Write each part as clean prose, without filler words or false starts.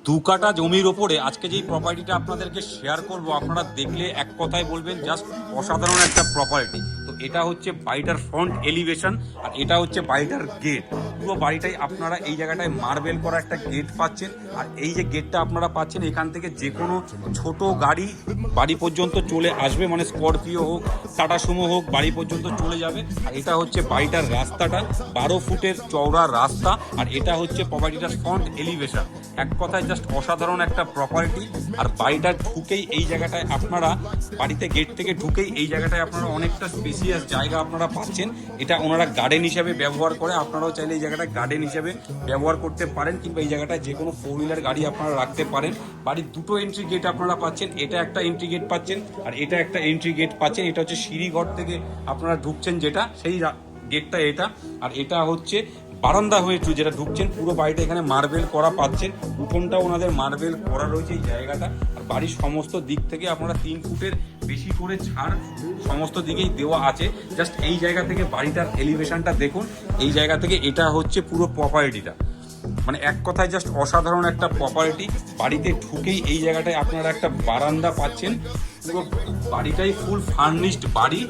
দু কাঠা জমির ওপরে আজকে যেই প্রপার্টিটা আপনাদেরকে শেয়ার করব, আপনারা দেখলে এক কথায় বলবেন জাস্ট অসাধারণ একটা প্রপার্টি। তো এটা হচ্ছে বাড়িটার ফ্রন্ট এলিভেশন, আর এটা হচ্ছে বাড়িটার গেট। পুরো বাড়িটাই আপনারা এই জায়গাটায় মার্বেল করা একটা গেট পাচ্ছেন। আর এই যে গেটটা আপনারা পাচ্ছেন, এখান থেকে যে কোনো ছোট গাড়ি বাড়ি পর্যন্ত চলে আসবে, মানে স্করপিও হোক, টাটা সুমো হোক, বাড়ি পর্যন্ত চলে যাবে। আর এটা হচ্ছে বাড়িটার রাস্তাটা, 12 ফুটের চওড়া রাস্তা। আর এটা হচ্ছে প্রপার্টিটার ফ্রন্ট এলিভেশন। এক কথায় জাস্ট অসাধারণ একটা প্রপার্টি। আর বাড়িটা ঢুকেই এই জায়গাটায় আপনারা, বাড়িতে গেট থেকে ঢুকেই এই জায়গাটায় আপনারা অনেকটা স্পেসিয়াস জায়গা আপনারা পাচ্ছেন। এটা ওনারা গার্ডেন হিসাবে ব্যবহার করে, আপনারাও চাইলে এই জায়গাটা গার্ডেন হিসাবে ব্যবহার করতে পারেন, কিংবা এই জায়গাটায় যে কোনো 4 হুইলার গাড়ি আপনারা রাখতে পারেন। বাড়ির দুটো এন্ট্রি গেট আপনারা পাচ্ছেন, এটা একটা এন্ট্রি গেট পাচ্ছেন আর এটা একটা এন্ট্রি গেট পাচ্ছেন। এটা হচ্ছে সিঁড়িঘর থেকে আপনারা ঢুকছেন যেটা, সেই গেটটা এটা। আর এটা হচ্ছে বারান্দা হয়ে যেটা ঢুকছেন। পুরো বাড়িটা এখানে মার্বেল করা পাচ্ছেন, উঠোনটাও ওনাদের মার্বেল করা রয়েছে এই জায়গাটা। আর বাড়ির সমস্ত দিক থেকে আপনারা 3 ফুটের বেশি করে ছাড় সমস্ত দিকেই দেওয়া আছে। জাস্ট এই জায়গা থেকে বাড়িটার এলিভেশনটা দেখুন। এই জায়গা থেকে এটা হচ্ছে পুরো প্রপার্টিটা, মানে এক কথায় জাস্ট অসাধারণ একটা প্রপার্টি। বাড়িতে ঢুকেই এই জায়গাটায় আপনারা একটা বারান্দা পাচ্ছেন। পুরো বাড়িটাই ফুল ফার্নিশড বাড়ি,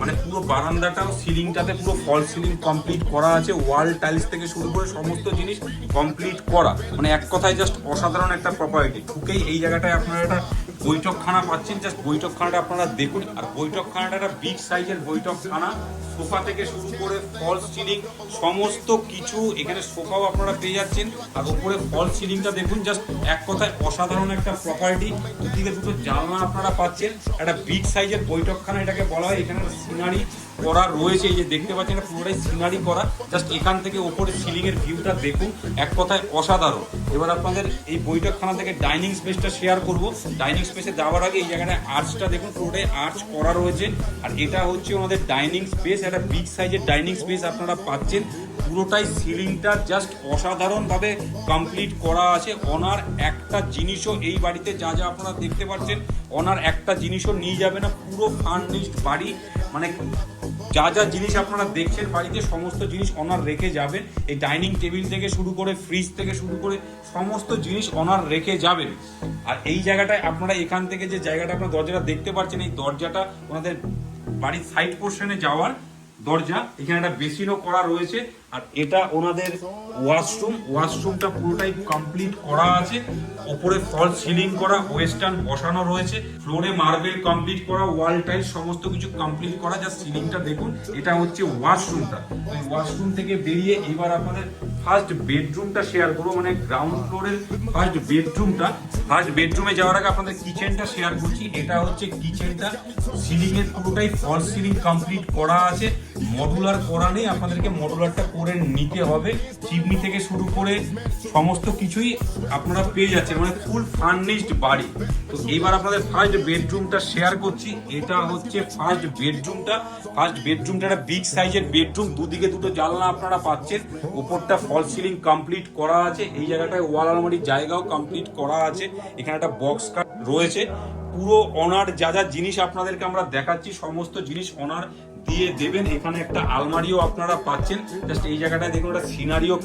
মানে পুরো বারান্দাটাও সিলিংটাতে পুরো ফল সিলিং কমপ্লিট করা আছে। ওয়াল টাইলস থেকে শুরু করে সমস্ত জিনিস কমপ্লিট করা, মানে এক কথায় জাস্ট অসাধারণ একটা প্রপার্টি। ঢুকেই এই জায়গাটায় আপনারা একটা বৈঠকখানা পাচ্ছেন। জাস্ট বৈঠকখানাটা আপনারা দেখুন। আর বৈঠকখানাটা একটা বিগ সাইজের বৈঠকখানা, সোফা থেকে শুরু করে ফল সিলিং সমস্ত কিছু এখানে, সোফাও আপনারা পেয়ে যাচ্ছেন। আর উপরে ফল সিলিংটা দেখুন, জাস্ট এক কথায় অসাধারণ একটা প্রপার্টি। দুদিকে দুটো জানলা আপনারা পাচ্ছেন। একটা বিগ সাইজের বৈঠকখানা এটাকে বলা হয়। এখানে সিনারি করা রয়েছে, এই যে দেখতে পাচ্ছেন এটা পুরোটাই সিনারি করা। জাস্ট এখান থেকে ওপরে সিলিং এর ভিউটা দেখুন, এক কথায় অসাধারণ। এবার আপনাদের এই বৈঠকখানা থেকে ডাইনিং স্পেসটা শেয়ার করব। ডাইনিং স্পেসে যাওয়ার আগে এই জায়গাটায় আর্চটা দেখুন, পুরোটাই আর্চ করা রয়েছে। আর এটা হচ্ছে ওনাদের ডাইনিং স্পেস, একটা বিগ সাইজের ডাইনিং স্পেস আপনারা পাচ্ছেন। পুরোটাই সিলিংটা জাস্ট অসাধারণভাবে কমপ্লিট করা আছে। ওনার একটা জিনিসও এই বাড়িতে যা যা আপনারা দেখতে পাচ্ছেন, ওনার একটা জিনিসও নিয়ে যাবে না। পুরো ফার্নিশড বাড়ি, মানে যা যা জিনিস আপনারা দেখছেন বাড়িতে সমস্ত জিনিস ওনার রেখে যাবেন। এই ডাইনিং টেবিল থেকে শুরু করে ফ্রিজ থেকে শুরু করে সমস্ত জিনিস ওনার রেখে যাবেন। আর এই জায়গাটায় আপনারা এখান থেকে যে জায়গাটা আপনার দরজাটা দেখতে পাচ্ছেন, এই দরজাটা ওনাদের বাড়ির সাইড পোর্শনে যাওয়ার দরজা। এখানে একটা বেসিনও করা রয়েছে। আর এটা ওনাদের ওয়াশরুমটা পুরোটাই কমপ্লিট করা আছে। ওপরে ফল সিলিং করা, ওয়েস্টার্ন বসানো রয়েছে। ফ্লোরে মার্বেল কমপ্লিট করা, ওয়াল টাইলস সমস্ত কিছু কমপ্লিট করা। যা সিলিংটা দেখুন, এটা হচ্ছে ওয়াশরুমটা। ওই ওয়াশরুম থেকে বেরিয়ে এবার আপনাদের ফার্স্ট বেডরুমটা শেয়ার করবো, মানে গ্রাউন্ড ফ্লোরের ফার্স্ট বেডরুমটা। ফার্স্ট বেডরুমে যাওয়ার আগে আপনাদের কিচেনটা শেয়ার করছি। এটা হচ্ছে কিচেনটা, সিলিং এর পুরোটাই ফল সিলিং কমপ্লিট করা আছে। মডুলার করা নেই, আপনাদেরকে মডুলারটা করে নিতে হবে। চিমনি থেকে শুরু করে সমস্ত কিছুই আপনারা পেয়ে যাচ্ছেন, মানে ফুল ফার্নিশড বাড়ি। তো এবার আপনাদের ফার্স্ট বেডরুমটা শেয়ার করছি। এটা হচ্ছে ফার্স্ট বেডরুমটা। ফার্স্ট বেডরুমটা একটা বিগ সাইজের বেডরুম, দুদিকে দুটো জানলা আপনারা পাচ্ছেন। উপরটা ফল সিলিং কমপ্লিট করা আছে। এই জায়গাটায় ওয়াল আলমারির জায়গাও কমপ্লিট করা আছে। এখানে একটা বক্স কাট রয়েছে। পুরো ওনার যা যা জিনিস আপনাদেরকে আমরা দেখাচ্ছি, সমস্ত জিনিস ওনার দিয়ে দেবেন। এখানে একটা আলমারিও আপনারা পাচ্ছেন। জাস্ট এই জায়গাটায় দেখুন একটা সিনারিও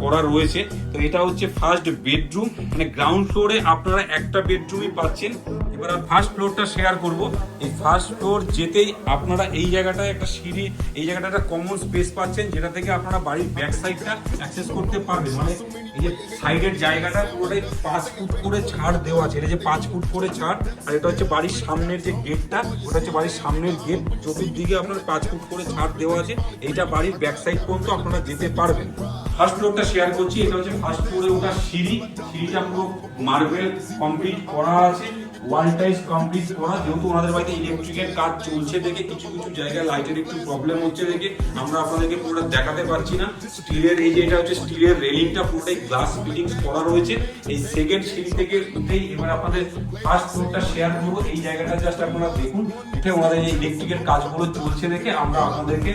করা রয়েছে। তো এটা হচ্ছে ফার্স্ট বেডরুম, মানে গ্রাউন্ড ফ্লোরে আপনারা একটা বেডরুমই পাচ্ছেন। এবার ফার্স্ট ফ্লোরটা শেয়ার করব। এই ফার্স্ট ফ্লোর যেতেই আপনারা এই জায়গাটায় একটা সিঁড়ি, এই জায়গাটা একটা কমন স্পেস পাচ্ছেন, যেটা থেকে আপনারা বাড়ির ব্যাক সাইডটা অ্যাক্সেস করতে পারবেন। মানে এই যে সাইডের জায়গাটা পুরোটাই 5 ফুট করে ছাড় দেওয়া আছে। এটা যে 5 ফুট করে ছাড়। আর এটা হচ্ছে বাড়ির সামনের যে গেটটা, ওটা হচ্ছে বাড়ির সামনের গেট। চতুর্দিকে আপনার 5 ফুট করে ছাড় দেওয়া আছে। এইটা বাড়ির ব্যাক সাইড পর্যন্ত আপনারা যেতে পারবেন। ফার্স্ট ফ্লোরটা শেয়ার করছি। এটা হচ্ছে ফার্স্ট ফ্লোরে ওটা সিঁড়ি। সিঁড়িটা পুরো মার্বেল কমপ্লিট করা আছে, ওয়াল টাইলস কমপ্লিট করা। যেহেতু ওনাদের বাড়িতে ইলেকট্রিকের কাজ চলছে দেখে কিছু কিছু জায়গায় লাইটের একটু প্রবলেম হচ্ছে দেখে আমরা আপনাদেরকে পুরোটা দেখাতে পারছি না। স্টিলের এই যে এটা হচ্ছে স্টিলের রেলিংটা, পুরোটাই গ্লাস ফিটিংস করা রয়েছে। এই সেকেন্ড সিঁড়ি থেকে উঠেই এবার আপনাদের ফার্স্ট ফ্লোরটা শেয়ার করবো। এই জায়গাটা জাস্ট আপনারা দেখুন, উঠে ওনাদের এই ইলেকট্রিকের কাজগুলো চলছে দেখে আমরা আপনাদেরকে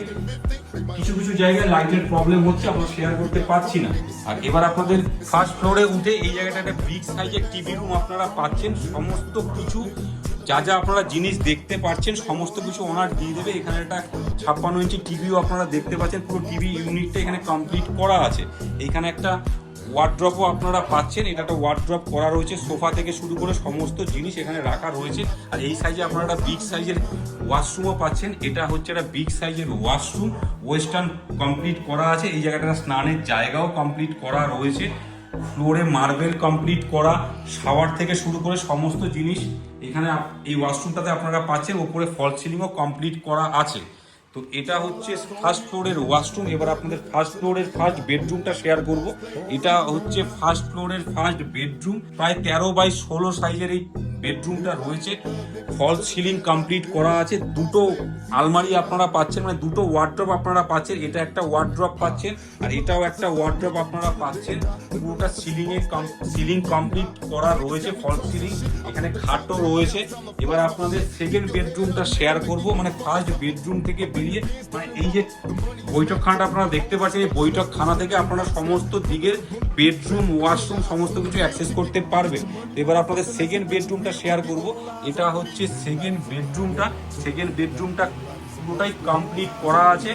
কিছু কিছু জায়গায় লাইটের প্রবলেম হচ্ছে, আমরা শেয়ার করতে পারছি না। আর এবার আপনাদের ফার্স্ট ফ্লোরে উঠে এই জায়গাটা একটা বিগ সাইজের টিভি রুম আপনারা পাচ্ছেন। সমস্ত কিছু যা যা আপনারা জিনিস দেখতে পাচ্ছেন সমস্ত কিছু ওনার দিয়ে দেবে। এখানে একটা 56 ইঞ্চি টিভিও আপনারা দেখতে পাচ্ছেন। পুরো টিভি ইউনিটটা এখানে কমপ্লিট করা আছে। এখানে একটা ওয়ার্ড্রপও আপনারা পাচ্ছেন। এটা একটা ওয়ার্ড্রপ করা রয়েছে, সোফা থেকে শুরু করে সমস্ত জিনিস এখানে রাখা রয়েছে। আর এই সাইজে আপনারা একটা বিগ সাইজের ওয়াশরুমও পাচ্ছেন। এটা হচ্ছে একটা বিগ সাইজের ওয়াশরুম, ওয়েস্টার্ন কমপ্লিট করা আছে। এই জায়গাটা স্নানের জায়গাও কমপ্লিট করা রয়েছে, ফ্লোরে মার্বেল কমপ্লিট করা, শাওয়ার থেকে শুরু করে সমস্ত জিনিস এখানে এই ওয়াশরুমটাতে আপনারা পাচ্ছেন। ওপরে ফল সিলিংও কমপ্লিট করা আছে। তো এটা হচ্ছে ফার্স্ট ফ্লোরের ওয়াশরুম। এবার আপনাদের ফার্স্ট ফ্লোরের ফার্স্ট বেডরুমটা শেয়ার করব। এটা হচ্ছে ফার্স্ট ফ্লোরের ফার্স্ট বেডরুম, প্রায় 13x16 সাইজের এই বেডরুমটা রয়েছে। ফল সিলিং কমপ্লিট করা আছে, দুটো আলমারি আপনারা পাচ্ছেন, মানে দুটো ওয়ার্ড্রপ আপনারা পাচ্ছেন। এটা একটা ওয়ার্ড্রপ পাচ্ছেন আর এটাও একটা ওয়ার্ড্রপ আপনারা পাচ্ছেন। পুরোটা সিলিং কমপ্লিট করা রয়েছে, ফল সিলিং। এখানে খাটও রয়েছে। এবার আপনাদের সেকেন্ড বেডরুমটা শেয়ার করব, মানে ফার্স্ট বেডরুম থেকে বেরিয়ে, মানে এই যে বৈঠকখানাটা আপনারা দেখতে পাচ্ছেন, এই বৈঠকখানা থেকে আপনারা সমস্ত দিকের বেডরুম, ওয়াশরুম সমস্ত কিছু অ্যাক্সেস করতে পারবেন। এবার আপনাদের সেকেন্ড বেডরুমটা শেয়ার করব। এটা হচ্ছে সেকেন্ড বেডরুমটা পুরোটাই কমপ্লিট করা আছে।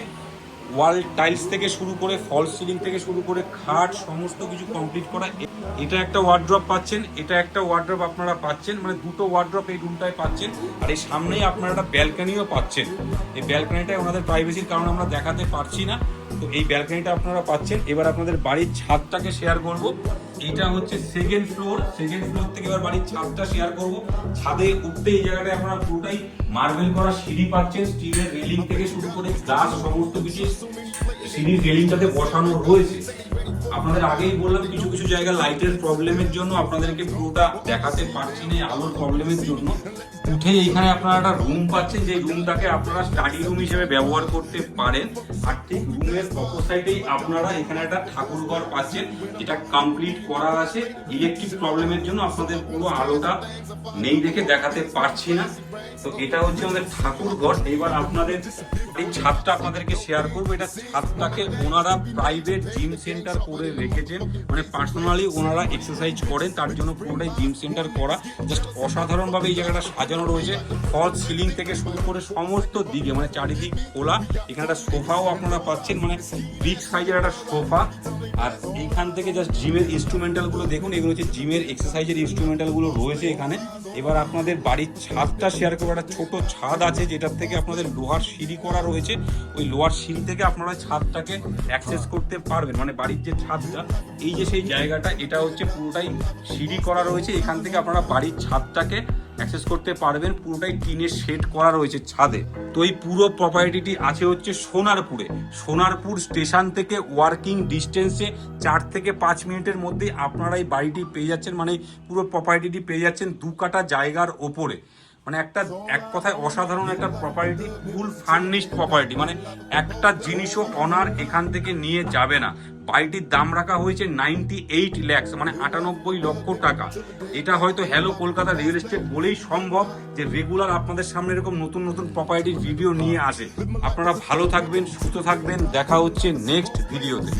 ওয়াল টাইলস থেকে শুরু করে ফল সিলিং থেকে শুরু করে খাট সমস্ত কিছু কমপ্লিট করা। এটা একটা ওয়ার্ড্রপ পাচ্ছেন, এটা একটা ওয়ার্ড্রপ আপনারা পাচ্ছেন, মানে দুটো ওয়ার্ড্রপ এই রুমটায় পাচ্ছেন। আর এই সামনেই আপনারা একটা ব্যালকনিও পাচ্ছেন। এই ব্যালকনিটা ওনাদের প্রাইভেসির কারণে আমরা দেখাতে পারছি না, তো এই ব্যালকনিটা আপনারা পাচ্ছেন। এবার আপনাদের বাড়ির ছাদটাকে শেয়ার করব। এটা হচ্ছে সেকেন্ড ফ্লোর থেকে এবার বাড়ির ছাদটা শেয়ার করব। ছাদে উঠতে এই জায়গাটায় আপনারা পুরোটাই মার্বেল করা সিঁড়ি পাচ্ছেন, স্টিলের রেলিং থেকে শুরু করে গ্লাস সমস্ত কিছু সিঁড়ির রেলিংটাতে বসানো রয়েছে। আপনাদের আগেই বললাম কিছু কিছু জায়গা লাইটের প্রবলেমের জন্য আপনাদেরকে পুরোটা দেখাতে পারছি না, আলোর প্রবলেমের জন্য। উঠে এইখানে আপনারা একটা রুম পাচ্ছেন, যে রুমটাকে আপনারা স্টাডি রুম হিসেবে ব্যবহার করতে পারেন। আর ঠিক রুমের অপোসাইডেই আপনারা এখানে একটা ঠাকুর ঘর পাচ্ছেন, যেটা কমপ্লিট করা আছে। ইলেকট্রিক প্রবলেমের জন্য আপনাদের পুরো আলোটা নেই দেখে দেখাতে পারছি না। তো এটা হচ্ছে আমাদের ঠাকুর ঘর। এবার আপনাদের এই ছাদটা আপনাদেরকে শেয়ার করবো। এটা ছাদটাকে ওনারা প্রাইভেট জিম সেন্টার করে রেখেছেন, মানে পার্সোনালি ওনারা এক্সারসাইজ করেন, তার জন্য পুরোটাই জিম সেন্টার করা। জাস্ট অসাধারণভাবে এই জায়গাটা সাজানো রয়েছে, ফল সিলিং থেকে শুরু করে সমস্ত দিকে, মানে চারিদিক খোলা। এখানে একটা সোফাও আপনারা পাচ্ছেন, মানে বিগ সাইজের একটা সোফা। আর এইখান থেকে জাস্ট জিমের ইনস্ট্রুমেন্টাল গুলো দেখুন, এগুলো হচ্ছে জিমের এক্সারসাইজের ইনস্ট্রুমেন্টাল গুলো রয়েছে এখানে। এবার আপনাদের বাড়ির ছাদটা শেয়ার করবো। একটা ছোট ছাদ আছে, যেটার থেকে আপনাদের লোহার সিঁড়ি করা রয়েছে। ওই লোহার সিঁড়ি থেকে আপনারা ছাদটাকে অ্যাক্সেস করতে পারবেন, মানে বাড়ির যে ছাদটা, এই যে সেই জায়গাটা, এটা হচ্ছে পুরোটাই সিঁড়ি করা রয়েছে। এখান থেকে আপনারা বাড়ির ছাদটাকে অ্যাক্সেস করতে পারবেন। পুরোটাই টিনের শেড করা রয়েছে ছাদে। তো এই পুরো প্রপার্টিটি আছে হচ্ছে সোনারপুরে। সোনারপুর স্টেশন থেকে ওয়ার্কিং ডিস্টেন্সে 4 থেকে 5 মিনিটের মধ্যে আপনারা এই বাড়িটি পেয়ে যাচ্ছেন, মানে পুরো প্রপার্টিটি পেয়ে যাচ্ছেন 2 কাঠা জায়গার ওপরে। মানে এক কথায় অসাধারণ একটা প্রপার্টি, ফুল ফার্নিশড প্রপার্টি, মানে একটা জিনিসও অনার এখান থেকে নিয়ে যাবে না। বাড়িটির দাম রাখা হয়েছে 98 লাখ, মানে 98 লক্ষ টাকা। এটা হয়তো হ্যালো কলকাতা রিয়েল এস্টেট বলেই সম্ভব যে রেগুলার আপনাদের সামনে এরকম নতুন নতুন প্রপার্টির ভিডিও নিয়ে আসে। আপনারা ভালো থাকবেন, সুস্থ থাকবেন, দেখা হচ্ছে নেক্সট ভিডিওতে।